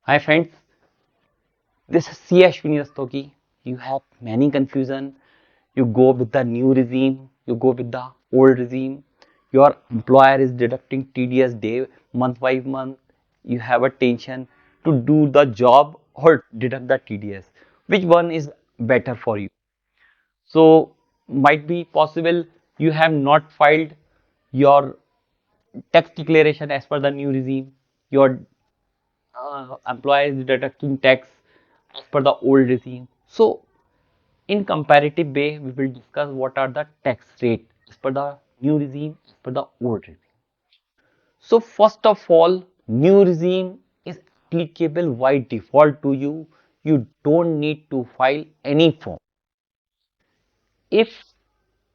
Hi friends, this is C. Ashwini Rastogi. You have many confusion. You go with the new regime, you go with the old regime. Your employer is deducting TDS day, month by month. You have a tension to do the job or deduct the TDS. Which one is better for you? So might be possible you have not filed your tax declaration as per the new regime. Your employer is deducting tax as per the old regime. So, in comparative way, we will discuss what are the tax rate as per the new regime, as per the old regime. So, first of all, new regime is applicable by default to you. You don't need to file any form. If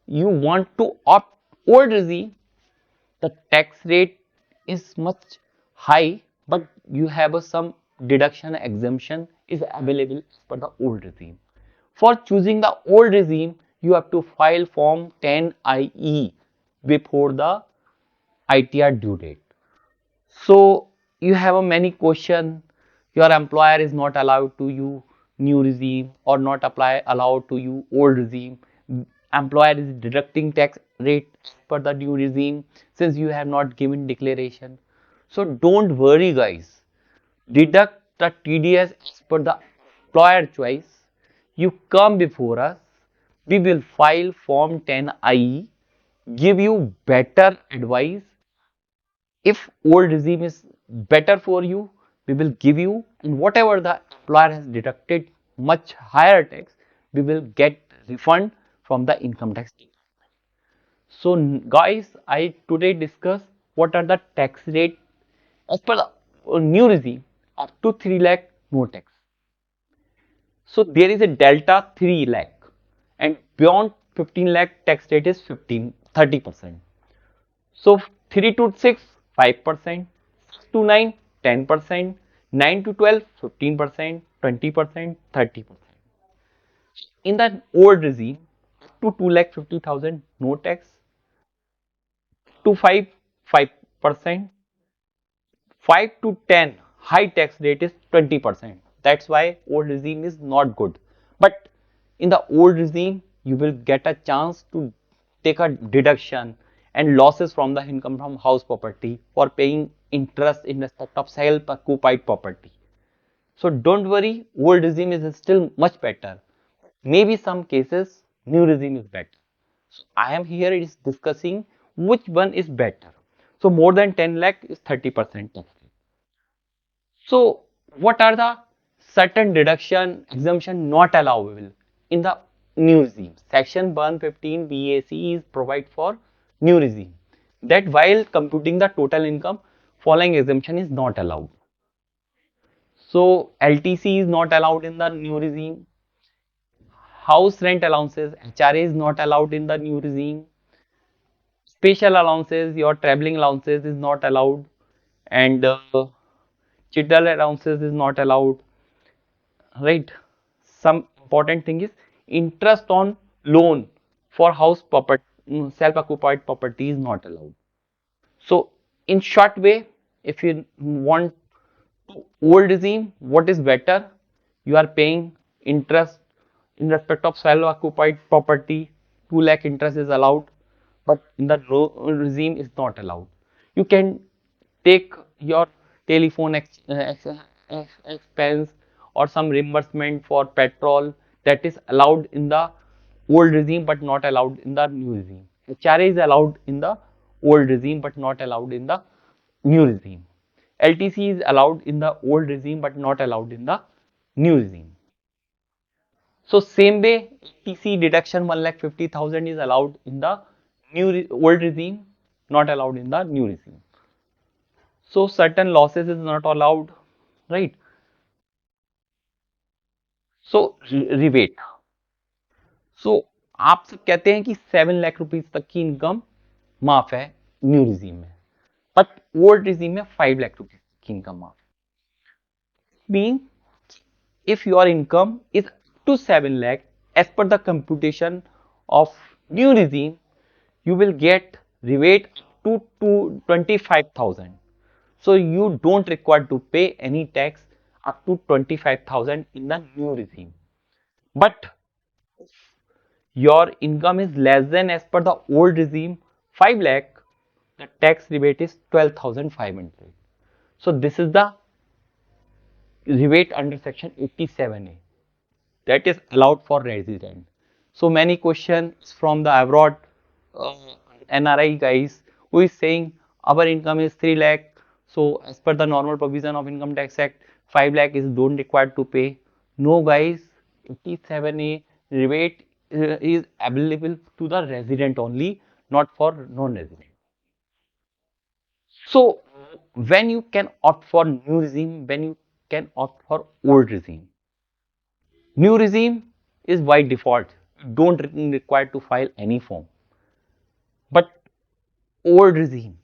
you want to opt old regime, the tax rate is much high, but you have some deduction exemption is available as per the old regime. For choosing the old regime, you have to file form 10IE before the ITR due date. So you have a many question. Your employer is not allowed to you new regime or not apply allowed to you old regime. Employer is deducting tax rate per the new regime since you have not given declaration. So don't worry guys. Deduct the TDS as per the employer choice. You come before us. We will file form 10IE, give you better advice. If old regime is better for you, we will give you, and whatever the employer has deducted much higher tax, we will get refund from the income tax. So guys, I today discuss what are the tax rate as per the new regime up to 3 lakh no tax. So there is a delta 3 lakh and beyond 15 lakh tax rate is 30%. So 3 to 6 5%, 6 to 9 10%, 9 to 12 15%, 20%, 30%. In the old regime up to 2 lakh 50,000 no tax, to 5%, 5 to 10 high tax rate is 20%. That's why old regime is not good. But in the old regime you will get a chance to take a deduction and losses from the income from house property for paying interest in respect of self occupied property. So don't worry, old regime is still much better. Maybe some cases new regime is better. So I am here is discussing which one is better. So more than 10 lakh is 30% tax. So what are the certain deduction exemption not allowable in the new regime? Section 115 BAC is provide for new regime that while computing the total income, following exemption is not allowed. So LTC is not allowed in the new regime. House rent allowances, HRA is not allowed in the new regime. Special allowances, your traveling allowances is not allowed, and children allowances is not allowed. Right? Some important thing is interest on loan for house property, self-occupied property is not allowed. So, in short way, if you want old regime, what is better? You are paying interest in respect of self-occupied property, 2 lakh interest is allowed, but in the regime is not allowed. You can take your telephone expense or some reimbursement for petrol that is allowed in the old regime but not allowed in the new regime. HRA is allowed in the old regime but not allowed in the new regime. LTC is allowed in the old regime but not allowed in the new regime. So same way TC deduction 1,50,000 is allowed in the old regime, not allowed in the new regime. So certain losses is not allowed, right? So rebate. So आप सब कहते हैं कि 7 lakh rupees तक की income माफ है new regime में, बट ओल्ड रिजीम में 5 लाख रुपीज की इनकम माफ है. Mean if your income is to 7 lakh as per the computation of new regime, you will get rebate to 25,000. So you don't require to pay any tax up to 25,000 in the new regime. But your income is less than as per the old regime 5 lakh, the tax rebate is 12,500. So this is the rebate under section 87A that is allowed for resident. So many questions from the abroad uh, NRI guys who is saying our income is 3 lakh. So as per the normal provision of Income Tax Act, 5 lakh is don't required to pay. No guys, 87A rebate is available to the resident only, not for non-resident. So when you can opt for new regime, when you can opt for old regime. New regime is by default. You don't require to file any form. But old regime,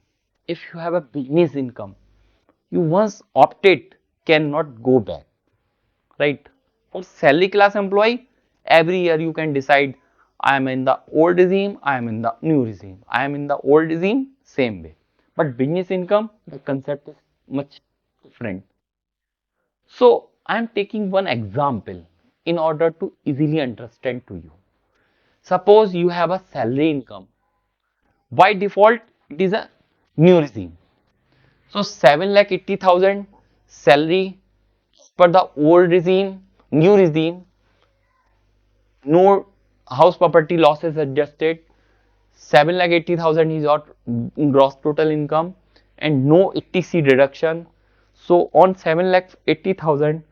if you have a business income, you once opted cannot go back, right? For salary class employee, every year you can decide I am in the old regime, I am in the new regime, I am in the old regime, same way. But business income, the concept is much different. So I am taking one example in order to easily understand to you. Suppose you have a salary income. By default, it is a new regime. So 7,80,000 salary per the old regime, new regime, no house property losses adjusted. 7,80,000 is your gross total income and no etc deduction. So on 7,80,000,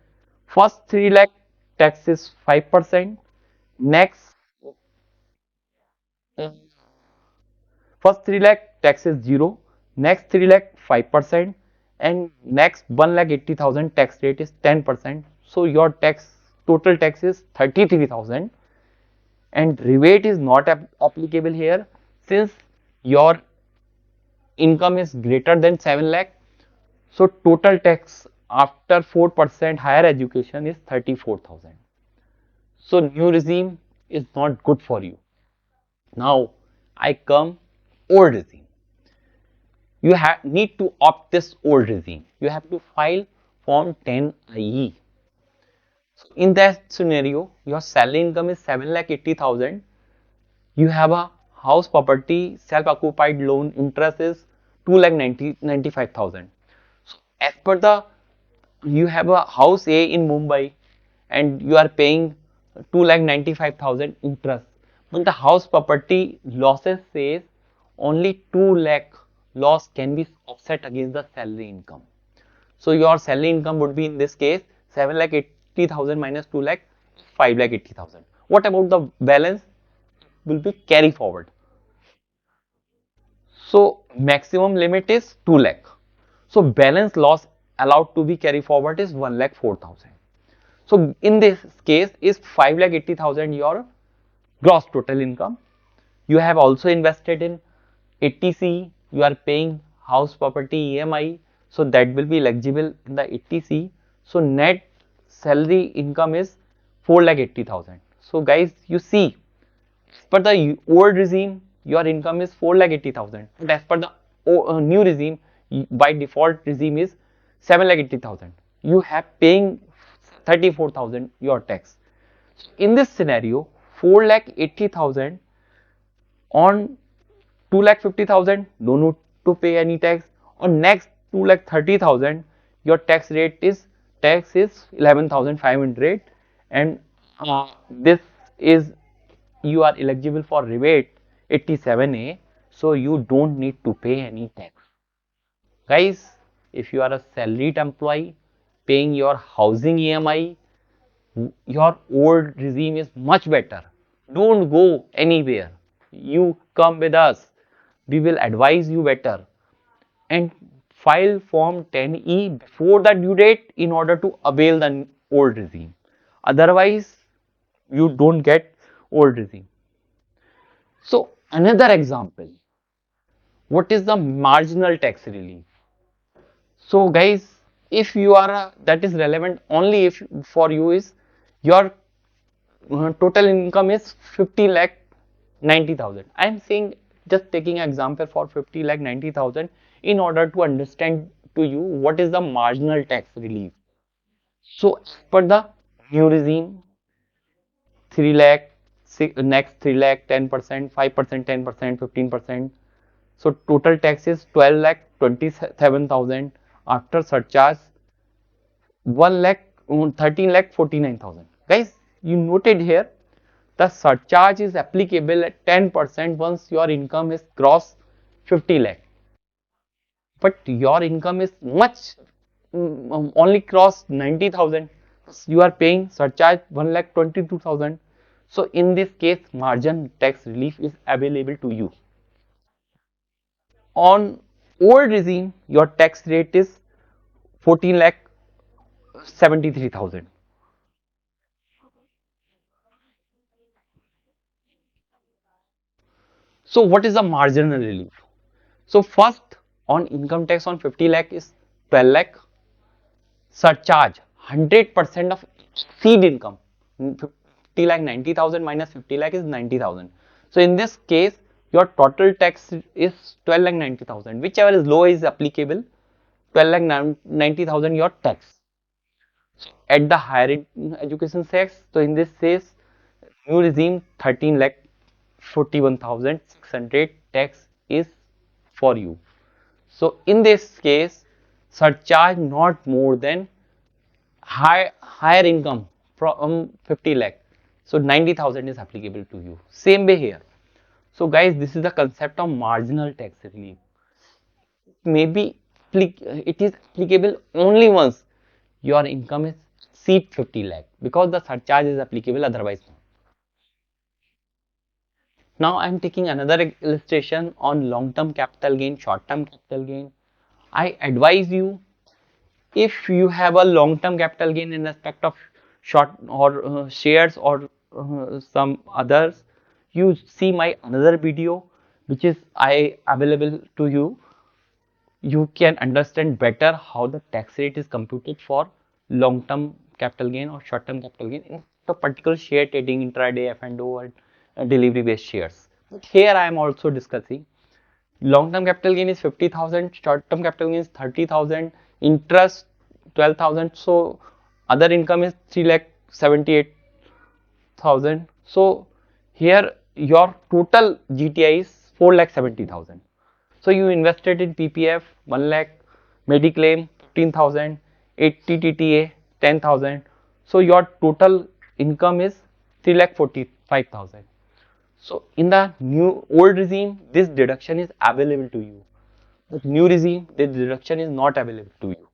first 3 lakh tax is 5%. Next, first 3 lakh tax is 0. Next 3 lakh 5%. And next 1,80,000 tax rate is 10%. So your tax total tax is 33,000. And rebate is not applicable here since your income is greater than 7 lakh. So total tax after 4% higher education is 34,000. So new regime is not good for you. Now I come old regime. You need to opt this old regime. You have to file form 10IE. So in that scenario, your salary income is 7,80,000. You have a house property, self-occupied loan interest is 2,95,000. So as per the, you have a house A in Mumbai and you are paying 2,95,000 interest. But the house property losses says only 2 lakh loss can be offset against the salary income. So your salary income would be in this case 7,80,000 minus 2 lakh, 5,80,000. What about the balance? Will be carry forward. So maximum limit is 2 lakh. So balance loss allowed to be carry forward is 1,04,000. So in this case is 5,80,000 your gross total income. You have also invested in ATC. You are paying house property EMI. So that will be eligible in the ATC. So net salary income is 4,80,000. So guys, you see, as per the old regime, your income is 4,80,000. But as per the new regime, by default regime is 7,80,000. You have paying 34,000 your tax. So in this scenario, 4,80,000 on 2,50,000, no need to pay any tax. On next 2,30,000, your tax is 11,500, and this is you are eligible for rebate 87A, so you don't need to pay any tax. Guys, if you are a salaried employee paying your housing EMI, your old regime is much better. Don't go anywhere. You come with us. We will advise you better. And file form 10E before the due date in order to avail the old regime. Otherwise, you don't get old regime. So another example, what is the marginal tax relief? So guys, if you are that is relevant only if for you is your total income is 50 lakh 90,000. I am saying just taking an example for 50 lakh 90,000 in order to understand to you what is the marginal tax relief. So as per the new regime, 3 lakh, next 3 lakh, 10%, 5%, 10%, 15%. So total tax is 12 lakh 27,000 after surcharge 1 lakh 13 lakh 49,000. Guys, you noted here the surcharge is applicable at 10% once your income is cross 50 lakh. But your income is much only cross 90,000. You are paying surcharge 1 lakh 22,000. So in this case, margin tax relief is available to you. On old regime, your tax rate is 14 lakh 73,000. So what is the marginal relief? So first on income tax on 50 lakh is 12 lakh, surcharge 100% of seed income. 50 lakh 90,000 minus 50 lakh is 90,000. So in this case, your total tax is 12 lakh 90,000. Whichever is low is applicable. 12 lakh 90,000 your tax. At the higher education tax, so in this case, new regime 13 lakh 41,600 tax is for you. So in this case, surcharge not more than higher income from 50 lakh. So 90,000 is applicable to you. Same way here. So guys, this is the concept of marginal tax relief. Maybe it is applicable only once your income is exceed 50 lakh because the surcharge is applicable otherwise not. Now I am taking another illustration on long-term capital gain, short-term capital gain. I advise you, if you have a long-term capital gain in respect of short or shares or some others, you see my another video which is I available to you. You can understand better how the tax rate is computed for long-term capital gain or short-term capital gain in the particular share trading, intraday, F&O and delivery-based shares. But here I am also discussing long-term capital gain is 50,000, short-term capital gain is 30,000, interest 12,000. So other income is 3 lakh 78,000. So here your total GTI is 4 lakh 70,000. So you invested in PPF 1 lakh, Mediclaim 15,000, 80 TTA 10,000. So your total income is 3 lakh 45,000. So in the new old regime, this deduction is available to you. But new regime, this deduction is not available to you.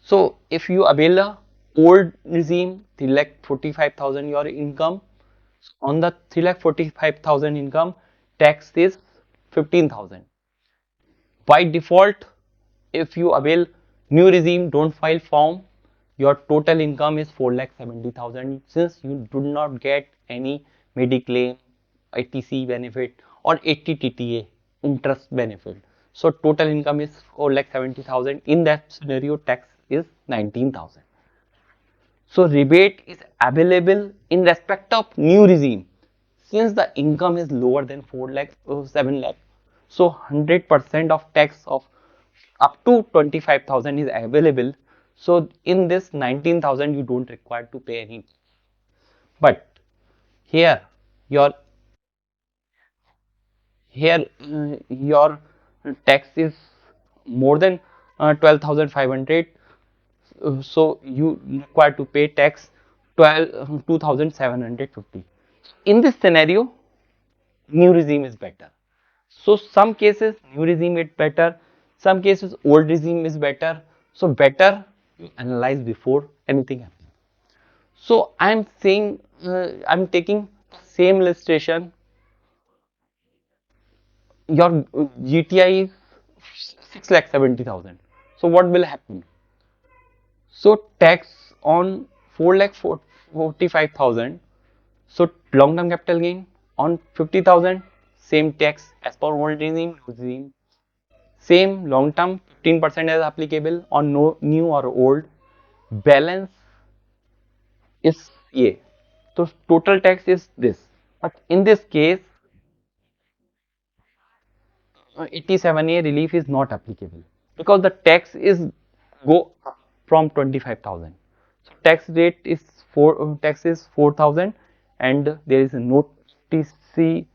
So if you avail a old regime, 3 lakh 45,000 your income, on the 3 lakh 45,000 income, tax is 15,000. By default, if you avail new regime, don't file form, your total income is 4 lakh 70,000 since you do not get any Mediclaim, ITC benefit or 80 TTA interest benefit. So total income is 4 lakh 70,000. In that scenario, tax is 19,000. So rebate is available in respect of new regime since the income is lower than 4 lakh or 7 lakh. So 100% of tax of up to 25,000 is available. So in this 19,000 you don't require to pay any. But here your your tax is more than 12,500. So you require to pay tax 2,750. In this scenario, new regime is better. So some cases new regime is better, some cases old regime is better. So better you analyze before anything happens. So I am saying I am taking same illustration. Your GTI is 6 lakh 70,000. So what will happen? So tax on 4 lakh 45,000. So long term capital gain on 50,000, same tax as per old regime. Same long term 15% is applicable on no new or old. Balance is A. So total tax is this. But in this case, 87A relief is not applicable because the tax is go up from 25,000. So tax rate is tax is 4,000, and there is no TC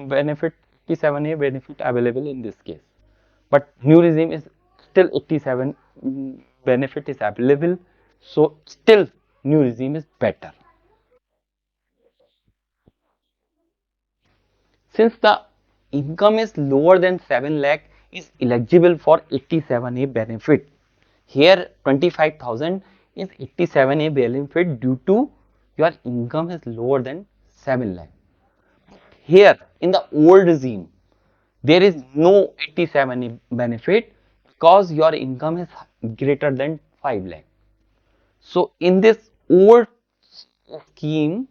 benefit, 87A benefit available in this case. But new regime is still 87 benefit is available, so still new regime is better. Since the income is lower than 7 lakh, is eligible for 87A benefit. Here 25,000 is 87A benefit due to your income is lower than 7 lakh. Here in the old regime, there is no 87A benefit because your income is greater than 5 lakh. So in this old scheme,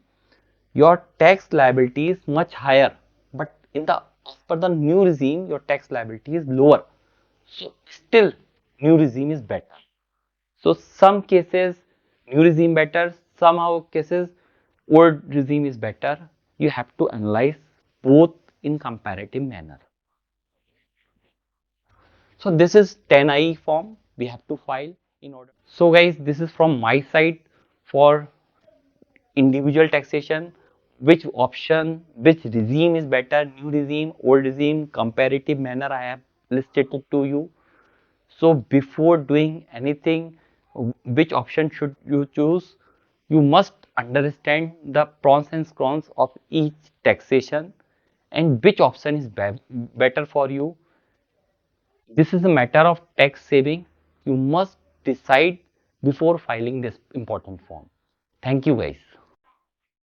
your tax liability is much higher, but in the as per the new regime, your tax liability is lower. So still new regime is better. So some cases new regime better, somehow cases old regime is better. You have to analyze both in comparative manner. So this is 10IE form we have to file in order. So guys, this is from my side for individual taxation, which option, which regime is better, new regime, old regime, comparative manner I have listed it to you. So before doing anything, which option should you choose? You must understand the pros and cons of each taxation and which option is better for you. This is a matter of tax saving. You must decide before filing this important form. Thank you guys.